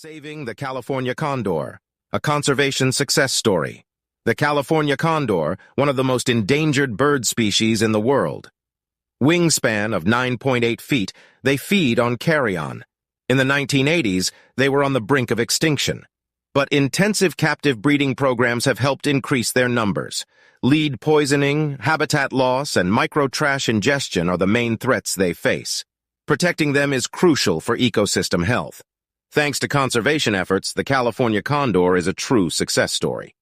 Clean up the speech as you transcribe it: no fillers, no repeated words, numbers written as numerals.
Saving the California Condor, a conservation success story. The California Condor, one of the most endangered bird species in the world. Wingspan of 9.8 feet, they feed on carrion. In the 1980s, they were on the brink of extinction. But intensive captive breeding programs have helped increase their numbers. Lead poisoning, habitat loss, and microtrash ingestion are the main threats they face. Protecting them is crucial for ecosystem health. Thanks to conservation efforts, the California Condor is a true success story.